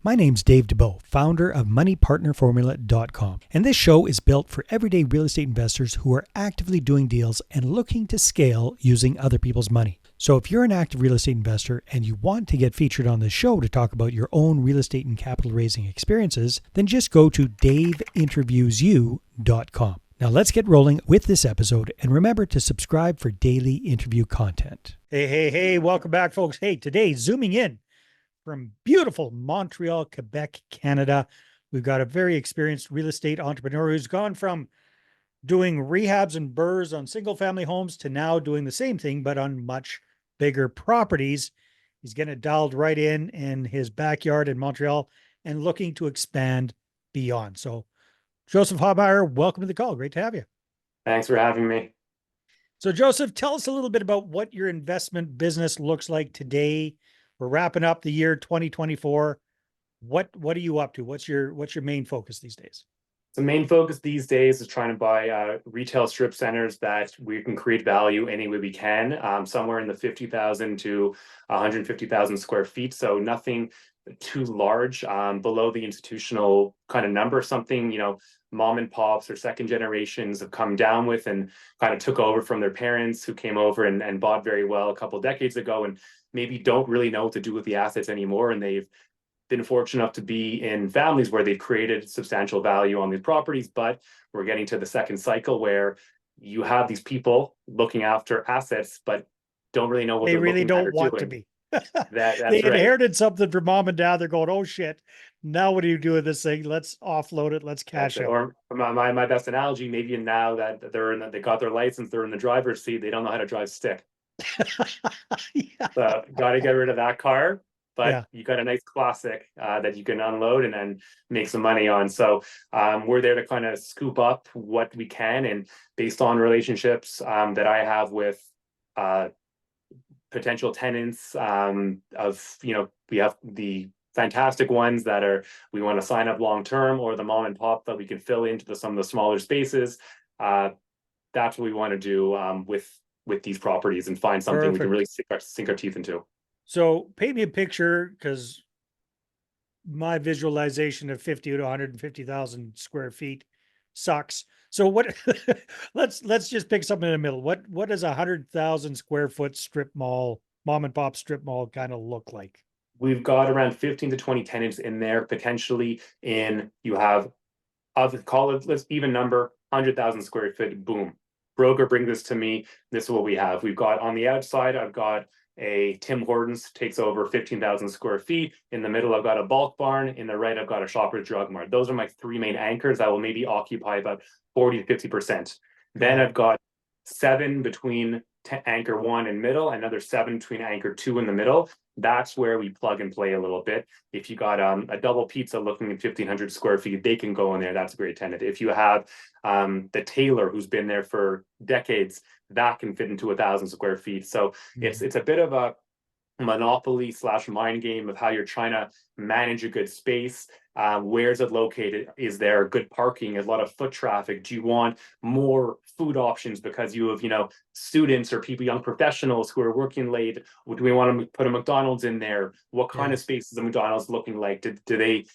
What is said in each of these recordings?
My name's Dave DeBow, founder of MoneyPartnerFormula.com, and this show is built for everyday real estate investors who are actively doing deals and looking to scale using other people's money. So if you're an active real estate investor and you want to get featured on this show to talk about your own real estate and capital raising experiences, then just go to daveinterviewsyou.com. Now let's get rolling with this episode, and remember to subscribe for daily interview content. Hey, welcome back, folks. Hey, today, zooming in from beautiful Montreal, Quebec, Canada, we've got a very experienced real estate entrepreneur who's gone from doing rehabs and burrs on single family homes to now doing the same thing, but on much bigger properties. He's getting it dialed right in his backyard in Montreal and looking to expand beyond. So Joseph Hopmeyer, welcome to the call. Great to have you. Thanks for having me. So Joseph, tell us a little bit about what your investment business looks like today. We're wrapping up the year 2024. What are you up to? What's your main focus these days? The main focus these days is trying to buy retail strip centers that we can create value any way we can, somewhere in the 50,000 to 150,000 square feet. So nothing too large, below the institutional kind of number, something, mom and pops or second generations have come down with and kind of took over from their parents who came over and bought very well a couple of decades ago and maybe don't really know what to do with the assets anymore. And they've been fortunate enough to be in families where they've created substantial value on these properties. But we're getting to the second cycle where you have these people looking after assets, but don't really know what They they're really looking at or don't want to doing. be. That's They right. inherited something from mom and dad. They're going, oh shit. Now what do you do with this thing? Let's offload it. Let's That's cash it. out. Or my best analogy, maybe now that they got their license, they're in the driver's seat, they don't know how to drive stick. Yeah. So got to get rid of that car, but Yeah. you got a nice classic that you can unload and then make some money on. So we're there to kind of scoop up what we can, and based on relationships that I have with potential tenants, we have the fantastic ones that we want to sign up long term, or the mom and pop that we can fill into some of the smaller spaces. That's what we want to do with these properties and find something we can Perfect. really sink our teeth into. So paint me a picture, because my visualization of 50 to 150,000 square feet sucks. So what let's just pick something in the middle. What does 100,000 square foot strip mall, mom and pop strip mall kind of look like? We've got around 15 to 20 tenants in there, potentially you have, call it, let's even number, 100,000 square feet, boom. Broker brings this to me. This is what we have. We've got on the outside, I've got a Tim Hortons, takes over 15,000 square feet. In the middle, I've got a bulk barn. In the right, I've got a Shoppers Drug Mart. Those are my three main anchors that will maybe occupy about 40 to 50%. Then I've got 7 between anchor 1 and middle, another 7 between anchor 2 in the middle. That's where we plug and play a little bit. If you got a double pizza looking at 1,500 square feet, they can go in there. That's a great tenant. If you have the tailor who's been there for decades, that can fit into 1,000 square feet. So it's a bit of a monopoly / mind game of how you're trying to manage a good space. Where is it located? Is there good parking? A lot of foot traffic? Do you want more food options because you have, students or people, young professionals who are working late? Do we want to put a McDonald's in there? What kind of space is the McDonald's looking like? Do they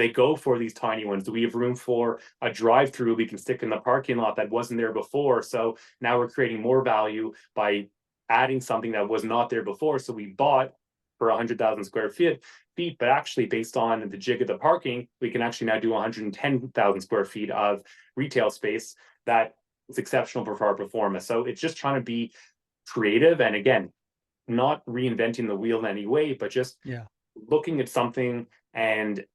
go for these tiny ones? Do we have room for a drive-through we can stick in the parking lot that wasn't there before? So now we're creating more value by adding something that was not there before. So we bought for 100,000 square feet, but actually based on the jig of the parking, we can actually now do 110,000 square feet of retail space that is exceptional for our performance. So it's just trying to be creative, and again, not reinventing the wheel in any way, but just looking at something, and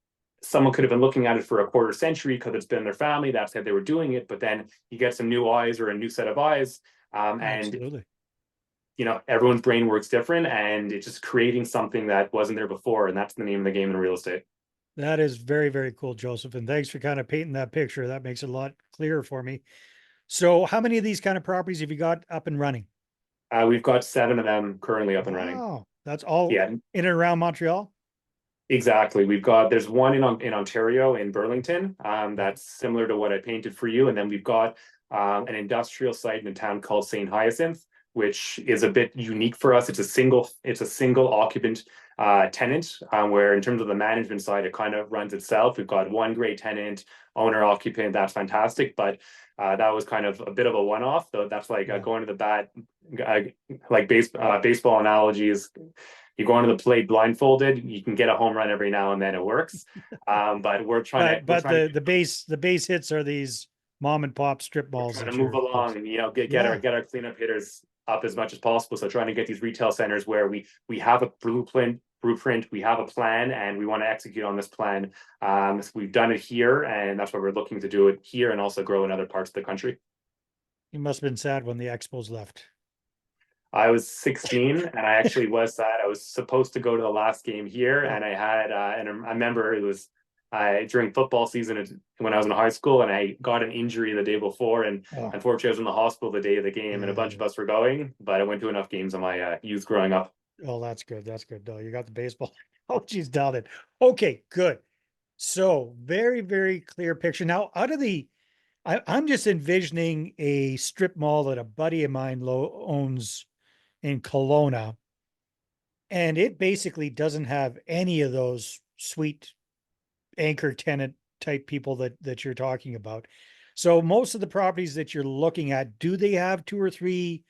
someone could have been looking at it for a quarter century because it's been their family, that's how they were doing it, but then you get some new eyes or a new set of eyes, Absolutely. everyone's brain works different, and it's just creating something that wasn't there before. And that's the name of the game in real estate. That is very, very cool, Joseph. And thanks for kind of painting that picture. That makes it a lot clearer for me. So how many of these kind of properties have you got up and running? We've got 7 of them currently up and running. Wow. That's all Yeah, in and around Montreal? exactly. There's one in Ontario, in Burlington, that's similar to what I painted for you. And then we've got an industrial site in a town called St. Hyacinth. which is a bit unique for us. It's a single occupant tenant, where in terms of the management side, it kind of runs itself. We've got one great tenant, owner occupant, that's fantastic, but that was kind of a bit of a one-off. Though that's like Yeah. going to the bat, like baseball analogies. You go into the plate blindfolded, you can get a home run every now and then. It works, but we're But trying to the base hits are these mom and pop strip we're malls trying to that move you're along focused. and Yeah. get our cleanup hitters up as much as possible. So trying to get these retail centers where we have a blueprint, we have a plan, and we want to execute on this plan. So we've done it here, and that's why we're looking to do it here and also grow in other parts of the country. You must have been sad when the Expos left. I was 16 and I actually was sad. I was supposed to go to the last game here, Oh, and I remember it was during football season when I was in high school, and I got an injury the day before, and oh, unfortunately I was in the hospital the day of the game, and a bunch yeah. of us were going, but I went to enough games in my youth growing up. Oh, that's good. That's good. No, you got the baseball. Oh, geez, down it. Okay, good. So very, very clear picture. Now, I'm just envisioning a strip mall that a buddy of mine owns in Kelowna, and it basically doesn't have any of those sweet anchor tenant type people that you're talking about. So most of the properties that you're looking at, do they have two or three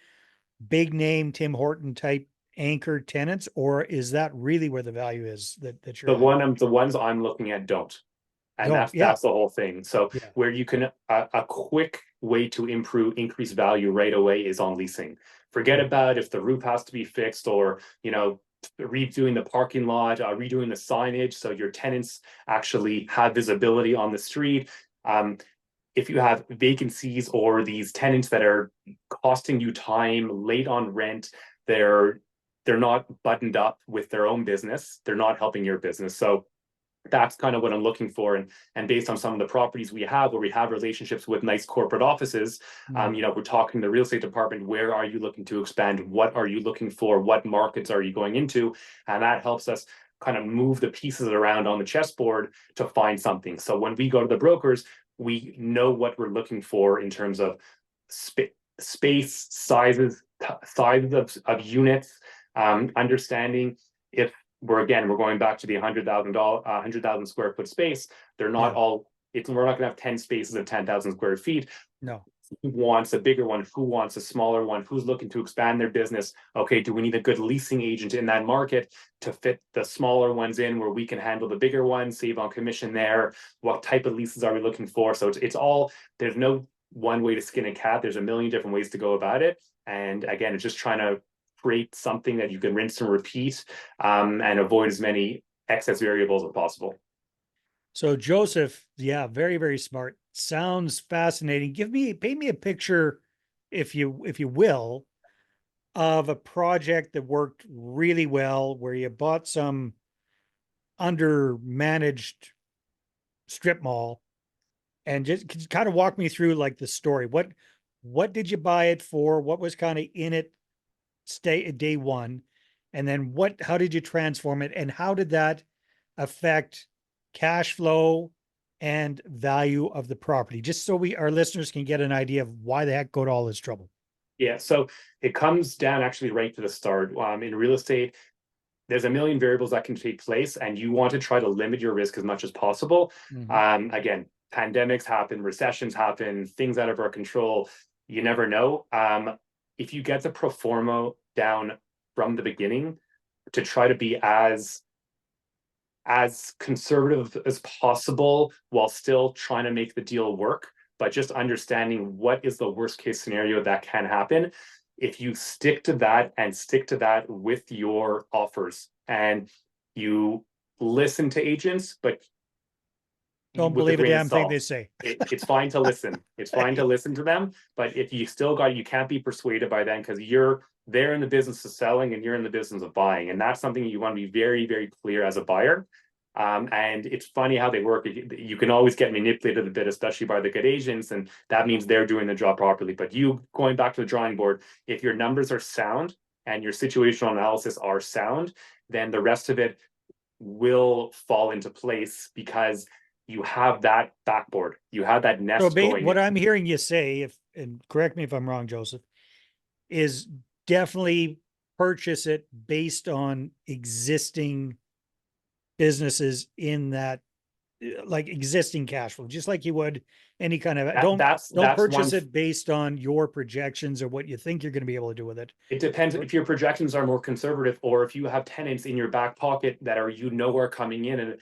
big name Tim Horton type anchor tenants, or is that really where the value is that you're at? The ones I'm looking at don't. And No, yeah, that's the whole thing. So yeah, where you can a quick way to increase value right away is on leasing. Forget yeah, about if the roof has to be fixed, or redoing the parking lot, redoing the signage so your tenants actually have visibility on the street. Um, if you have vacancies or these tenants that are costing you time, late on rent, they're they're not buttoned up with their own business. They're not helping your business. So that's kind of what I'm looking for. And based on some of the properties we have, where we have relationships with nice corporate offices, mm. we're talking to the real estate department, where are you looking to expand? What are you looking for? What markets are you going into? And that helps us kind of move the pieces around on the chessboard to find something. So when we go to the brokers, we know what we're looking for in terms of space, sizes of units, understanding if we're going back to the $100,000 square foot space. They're not Yeah, all. We're not going to have 10 spaces of 10,000 square feet. no. Who wants a bigger one? Who wants a smaller one? Who's looking to expand their business? Okay, do we need a good leasing agent in that market to fit the smaller ones in, where we can handle the bigger ones, save on commission there? What type of leases are we looking for? So it's all, there's no one way to skin a cat. There's a million different ways to go about it. And again, it's just trying to create something that you can rinse and repeat, and avoid as many excess variables as possible. So Joseph, yeah, very, very smart. Sounds fascinating. Paint me a picture, if you will, of a project that worked really well, where you bought some under-managed strip mall, and just kind of walk me through like the story. What did you buy it for? What was kind of in it stay day one? And then how did you transform it? And how did that affect cash flow and value of the property? Just so our listeners can get an idea of why the heck go to all this trouble. Yeah, so it comes down actually right to the start. In real estate, there's a million variables that can take place, and you want to try to limit your risk as much as possible. Mm-hmm. Again, pandemics happen, recessions happen, things out of our control. You never know. If you get the pro forma down from the beginning to try to be as conservative as possible while still trying to make the deal work, but just understanding what is the worst case scenario that can happen. If you stick to that and stick to that with your offers, and you listen to agents, but Don't with a believe a grain of damn thing they salt. say. It's fine to listen. It's fine to listen to them, but if you still got, you can't be persuaded by them, because they're in the business of selling and you're in the business of buying, and that's something you want to be very, very clear as a buyer. And it's funny how they work. You can always get manipulated a bit, especially by the good agents, and that means they're doing the job properly. But you going back to the drawing board, if your numbers are sound and your situational analysis are sound, then the rest of it will fall into place, because you have that backboard, you have that So nest going. what I'm hearing you say, if and correct me if I'm wrong, Joseph, is definitely purchase it based on existing businesses in that, like existing cash flow, just like you would any kind of, That don't that's purchase one. it based on your projections or what you think you're going to be able to do with it. It depends if your projections are more conservative or if you have tenants in your back pocket that are coming in, and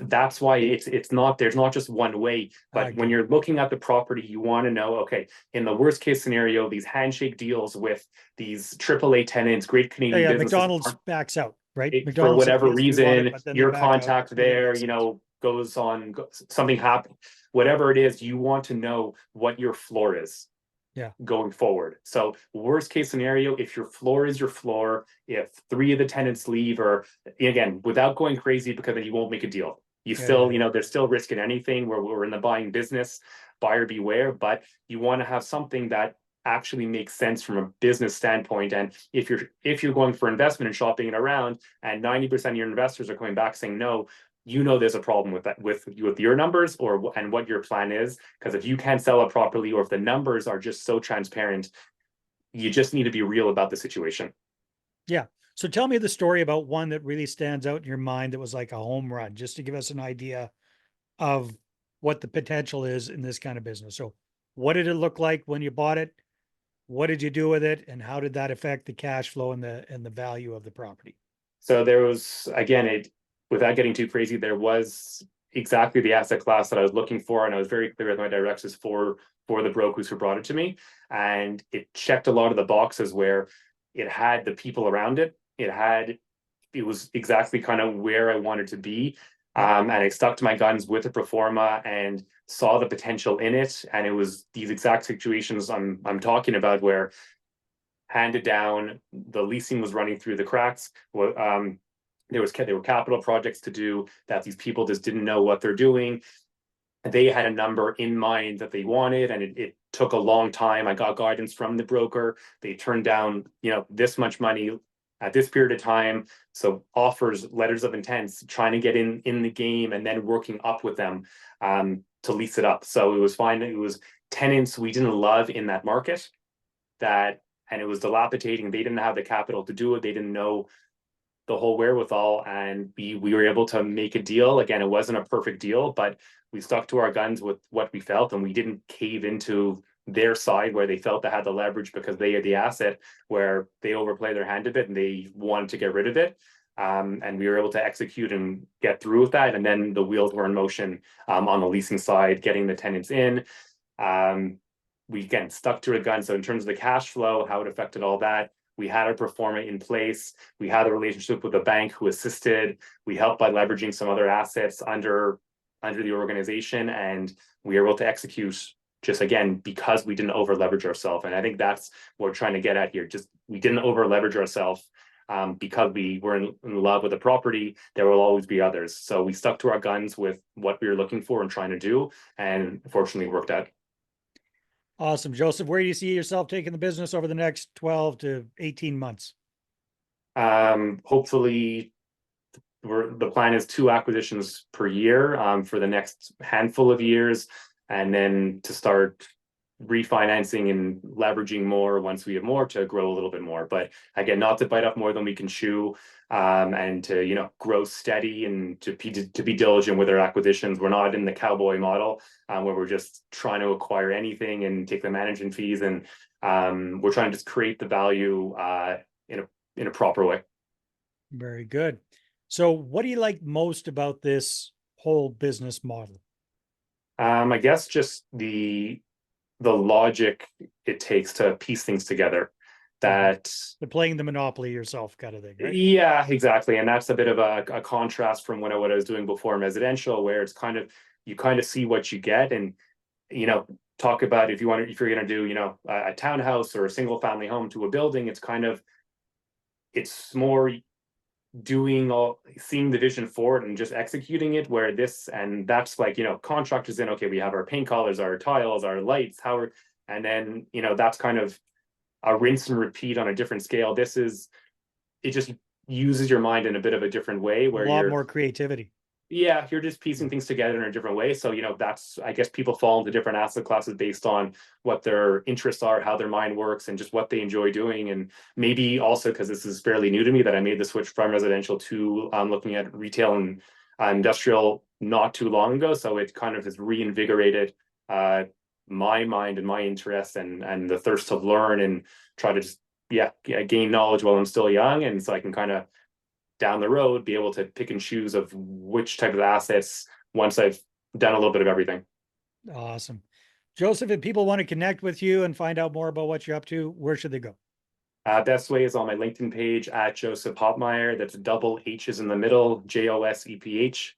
that's why it's not, there's not just one way. I But when get it. you're looking at the property, you want to know, okay, in the worst case scenario, these handshake deals with these AAA tenants, great Yeah, Canadian yeah. businesses, McDonald's backs out, right? it, for McDonald's says, whatever yes, we want it, reason, but then they your back out. contact Totally there, makes sense. goes on, something happens, whatever it is, you want to know what your floor is Yeah. going forward. So worst case scenario, if your floor is your floor, if three of the tenants leave, or again, without going crazy, because then you won't make a deal. You Yeah. Yeah. still, Yeah. there's still risk in anything where we're in the buying business, buyer beware, but you want to have something that actually makes sense from a business standpoint. And if you're going for investment and shopping it around, and 90% of your investors are coming back saying no, there's a problem with that, with your numbers, or and what your plan is. Because if you can't sell it properly, or if the numbers are just so transparent, you just need to be real about the situation. Yeah. So tell me the story about one that really stands out in your mind that was like a home run, just to give us an idea of what the potential is in this kind of business. So, what did it look like when you bought it? What did you do with it, and how did that affect the cash flow and the value of the property? So there was, again, without getting too crazy, there was exactly the asset class that I was looking for, and I was very clear with my directions for the brokers who brought it to me, and it checked a lot of the boxes where it had the people around it. It was exactly kind of where I wanted to be. Yep. And I stuck to my guns with the Proforma and saw the potential in it. And it was these exact situations I'm talking about, where handed down, the leasing was running through the cracks. There were capital projects to do that these people just didn't know what they're doing. They had a number in mind that they wanted, and it took a long time. I got guidance from the broker. They turned down, this much money at this period of time. So offers, letters of intents, trying to get in the game, and then working up with them to lease it up. So it was fine. It was tenants we didn't love in that market, and it was dilapidating. They didn't have the capital to do it. They didn't know the whole wherewithal, and we were able to make a deal. Again, it wasn't a perfect deal, but we stuck to our guns with what we felt, and we didn't cave into their side where they felt they had the leverage because they had the asset, where they overplay their hand a bit and they wanted to get rid of it. And we were able to execute and get through with that. And then the wheels were in motion on the leasing side, getting the tenants in. Um, we again stuck to a gun. So in terms of the cash flow, how it affected all that, we had a Proforma in place. We had a relationship with a bank who assisted. We helped by leveraging some other assets under the organization, and we were able to execute, just again because we didn't over leverage ourselves. And I think that's what we're trying to get at here. Just we didn't over leverage ourselves. Because we were in love with the property, there will always be others. So we stuck to our guns with what we were looking for and trying to do, and fortunately worked out. Awesome. Joseph, where do you see yourself taking the business over the next 12 to 18 months? Hopefully, the plan is 2 acquisitions per year for the next handful of years, and then to start refinancing and leveraging more once we have more, to grow a little bit more. But again, not to bite off more than we can chew, and to grow steady, and to be diligent with our acquisitions. We're not in the cowboy model where we're just trying to acquire anything and take the management fees, and we're trying to just create the value in a proper way. Very good. So, what do you like most about this whole business model? I guess just the logic it takes to piece things together. Mhm. That The playing the monopoly yourself kind of thing, right? Yeah, exactly, and that's a bit of a contrast from what I was doing before in residential, where it's kind of, you kind of see what you get, and talk about, if you're going to do a townhouse or a single family home to a building, it's more seeing the vision forward and just executing it, where this and that's like, contractors in, okay, we have our paint colors, our tiles, our lights, and then that's kind of a rinse and repeat on a different scale. It just uses your mind in a bit of a different way, A where lot more creativity. Yeah, you're just piecing things together in a different way. So, that's, I guess people fall into different asset classes based on what their interests are, how their mind works, and just what they enjoy doing. And maybe also because this is fairly new to me that I made the switch from residential to looking at retail and industrial not too long ago. So it kind of has reinvigorated my mind and my interest and the thirst to learn and try to just, gain knowledge while I'm still young. And so I can kind of down the road be able to pick and choose of which type of assets once I've done a little bit of everything. Awesome. Joseph, if people want to connect with you and find out more about what you're up to, where should they go? Best way is on my LinkedIn page at Joseph Hopmeyer. That's double H's in the middle, Joseph Hopmeyer.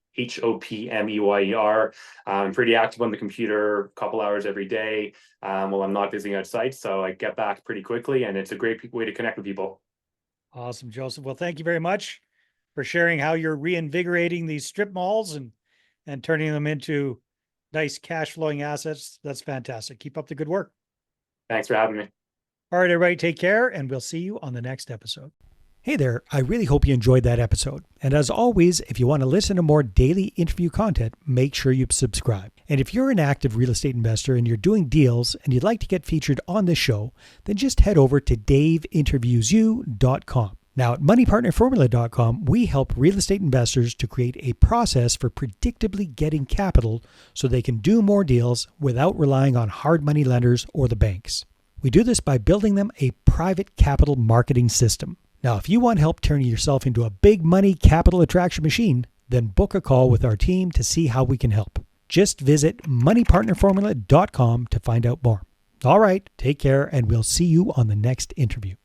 I'm pretty active on the computer, a couple hours every day while I'm not visiting out sites. So I get back pretty quickly, and it's a great way to connect with people. Awesome, Joseph. Well, thank you very much for sharing how you're reinvigorating these strip malls and turning them into nice cash flowing assets. That's fantastic. Keep up the good work. Thanks for having me. All right, everybody, take care, and we'll see you on the next episode. Hey there, I really hope you enjoyed that episode. And as always, if you want to listen to more daily interview content, make sure you subscribe. And if you're an active real estate investor and you're doing deals and you'd like to get featured on this show, then just head over to daveinterviewyou.com. Now at moneypartnerformula.com, we help real estate investors to create a process for predictably getting capital so they can do more deals without relying on hard money lenders or the banks. We do this by building them a private capital marketing system. Now, if you want help turning yourself into a big money capital attraction machine, then book a call with our team to see how we can help. Just visit moneypartnerformula.com to find out more. All right, take care, and we'll see you on the next interview.